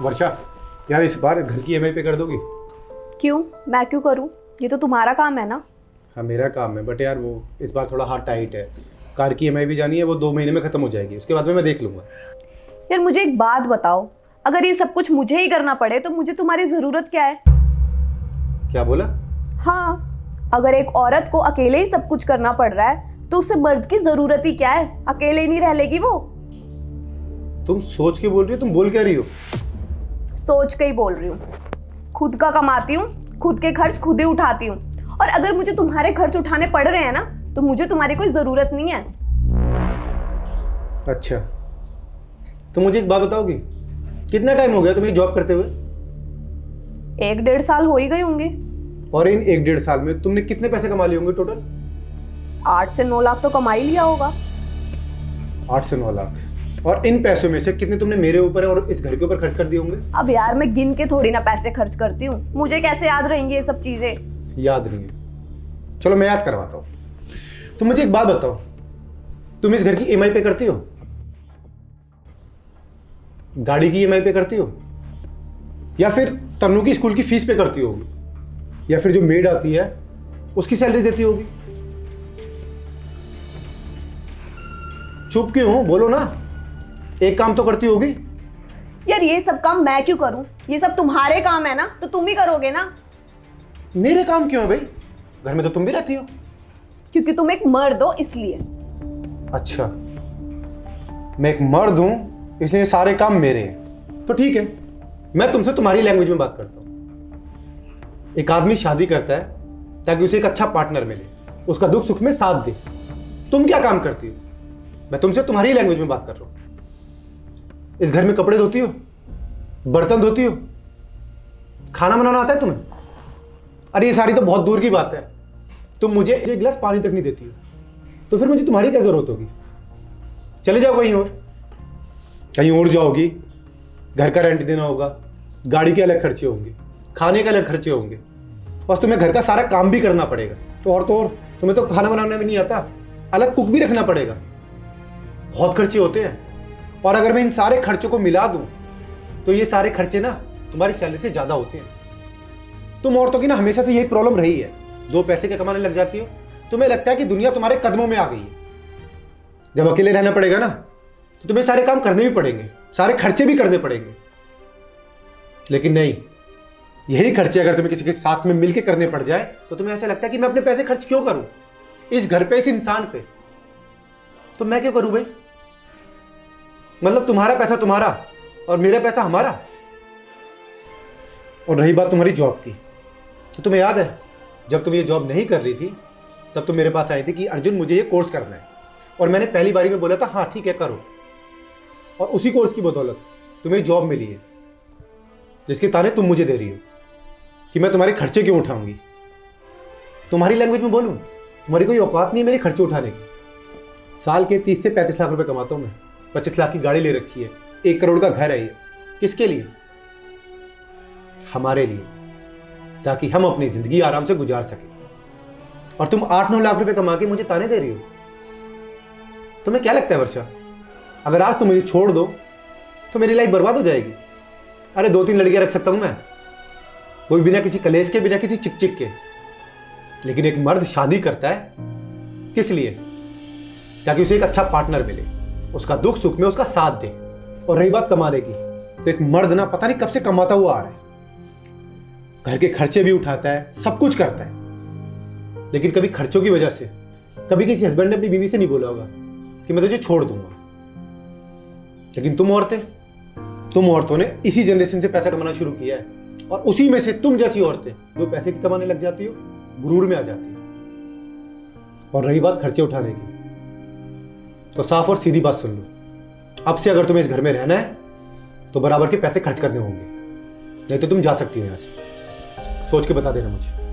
वर्षा, यार इस बार घर की ईएमआई पे कर दोगी? क्यों? मैं क्यों करूं? ये तो तुम्हारा काम है ना। हाँ मेरा काम है, बट यार वो इस बार थोड़ा हाथ टाइट है। कार की ईएमआई भी जानी है, वो 2 महीने में ख़त्म हो जाएगी, उसके बाद में मैं देख लूँगा। यार मुझे एक बात बताओ, अगर ये सब कुछ मुझे ही करना पड़े तो मुझे तुम्हारी ज़रूरत क्या है? क्या बोला? हाँ, अगर एक औरत को अकेले ही सब कुछ करना पड़ रहा है तो उससे मर्द की ज़रूरत ही क्या है? अकेले ही नहीं रह लेगी वो। तुम सोच के बोल रही हो? तुम बोल क्या रही हो? सोच के ही बोल रही हूँ। खुद का कमाती हूँ, खुद के खर्च खुद ही उठाती हूँ, और अगर मुझे तुम्हारे खर्च उठाने पड़ रहे हैं ना तो मुझे तुम्हारी कोई ज़रूरत नहीं है। अच्छा, तो मुझे एक बात बताओगी, कितना टाइम हो गया तुम्हें जॉब करते हुए? 1-1.5 साल हो ही गए होंगे। और इन 1-1.5 साल में तुमने कितने पैसे कमा लिए होंगे टोटल? 8 से 9 लाख तो कमा ही लिया होगा। 8 से 9 लाख। और इन पैसों में से कितने तुमने मेरे ऊपर और इस घर के ऊपर खर्च कर दिए होंगे? अब यार मैं गिन के थोड़ी ना पैसे खर्च करती हूँ, मुझे कैसे याद रहेंगी ये सब चीजें? याद नहीं है? चलो मैं याद करवाता हूँ। तुम मुझे एक बात बताओ, तुम इस घर की ईएमआई पे करती हो? गाड़ी की ईएमआई पे करती हो? या फिर तन्नू की स्कूल की फीस पे करती होगी? या फिर जो मेड आती है उसकी सैलरी देती होगी? चुप क्यों हो? बोलो ना, एक काम तो करती होगी। यार ये सब काम मैं क्यों करूं? ये सब तुम्हारे काम है ना, तो तुम ही करोगे ना। मेरे काम क्यों है भाई? घर में तो तुम भी रहती हो। क्योंकि तुम एक मर्द हो इसलिए। अच्छा, मैं एक मर्द हूं इसलिए सारे काम मेरे हैं। तो ठीक है, मैं तुमसे तुम्हारी लैंग्वेज में बात करता हूं। एक आदमी शादी करता है ताकि उसे एक अच्छा पार्टनर मिले, उसका दुख सुख में साथ दे। तुम क्या काम करती हो? मैं तुमसे तुम्हारी लैंग्वेज में बात कर रहा हूं। इस घर में कपड़े धोती हो, बर्तन धोती हो, खाना बनाना आता है तुम्हें? अरे ये सारी तो बहुत दूर की बात है, तुम मुझे एक गिलास पानी तक नहीं देती हो, तो फिर मुझे तुम्हारी क्या जरूरत होगी? चले जाओ कहीं और जाओगी, घर का रेंट देना होगा, गाड़ी के अलग खर्चे होंगे, खाने के अलग खर्चे होंगे, बस तुम्हें घर का सारा काम भी करना पड़ेगा। तो और तुम्हें तो खाना बनाना भी नहीं आता, अलग कुक भी रखना पड़ेगा। बहुत खर्चे होते हैं, और अगर मैं इन सारे खर्चों को मिला दूं तो ये सारे खर्चे ना तुम्हारी सैलरी से ज्यादा होते हैं। तुम औरतों की ना हमेशा से यही प्रॉब्लम रही है, 2 पैसे के कमाने लग जाती हो, तुम्हें लगता है कि दुनिया तुम्हारे कदमों में आ गई है। जब अकेले रहना पड़ेगा ना तो तुम्हें सारे काम करने भी पड़ेंगे, सारे खर्चे भी करने पड़ेंगे। लेकिन नहीं, यही खर्चे अगर तुम्हें किसी के साथ में मिलकर करने पड़ जाए तो तुम्हें ऐसा लगता है कि मैं अपने पैसे खर्च क्यों करूं इस घर पे, इस इंसान पे? तो मैं क्यों करूं भाई? मतलब तुम्हारा पैसा तुम्हारा और मेरा पैसा हमारा। और रही बात तुम्हारी जॉब की, तो तुम्हें याद है जब तुम ये जॉब नहीं कर रही थी तब तुम मेरे पास आई थी कि अर्जुन मुझे ये कोर्स करना है, और मैंने पहली बारी में बोला था हाँ ठीक है करो। और उसी कोर्स की बदौलत तुम्हें जॉब मिली है, जिसके ताने तुम मुझे दे रही हो कि मैं तुम्हारे खर्चे क्यों उठाऊंगी। तुम्हारी लैंग्वेज में बोलूं, तुम्हारी कोई औकात नहीं है मेरे खर्चे उठाने की। साल के 30 से 35 लाख रुपए कमाता हूं मैं, 25 लाख की गाड़ी ले रखी है, 1 करोड़ का घर है ये। किसके लिए? हमारे लिए, ताकि हम अपनी जिंदगी आराम से गुजार सकें। और तुम 8-9 लाख रुपए कमा के मुझे ताने दे रही हो। तुम्हें क्या लगता है वर्षा, अगर आज तुम मुझे छोड़ दो तो मेरी लाइफ बर्बाद हो जाएगी? अरे 2-3 लड़कियां रख सकता हूं मैं, वो भी बिना किसी कलेश के, बिना किसी चिक चिक के। लेकिन एक मर्द शादी करता है किस लिए? ताकि उसे एक अच्छा पार्टनर मिले, उसका दुख सुख में उसका साथ दे। और रही बात कमाने की, तो एक मर्द ना पता नहीं कब से कमाता हुआ आ रहा है, घर के खर्चे भी उठाता है, सब कुछ करता है, लेकिन कभी खर्चों की वजह से कभी किसी हस्बैंड ने अपनी बीवी से नहीं बोला होगा कि मैं तुझे छोड़ दूंगा। लेकिन तुम औरतों ने इसी जनरेशन से पैसा कमाना शुरू किया है, और उसी में से तुम जैसी औरतें जो पैसे की कमाने लग जाती हो, गुरूर में आ जाती हो। और रही बात खर्चे उठाने की, तो साफ और सीधी बात सुन लो, अब से अगर तुम्हें इस घर में रहना है तो बराबर के पैसे खर्च करने होंगे, नहीं तो तुम जा सकती हो यहां से। सोच के बता देना मुझे।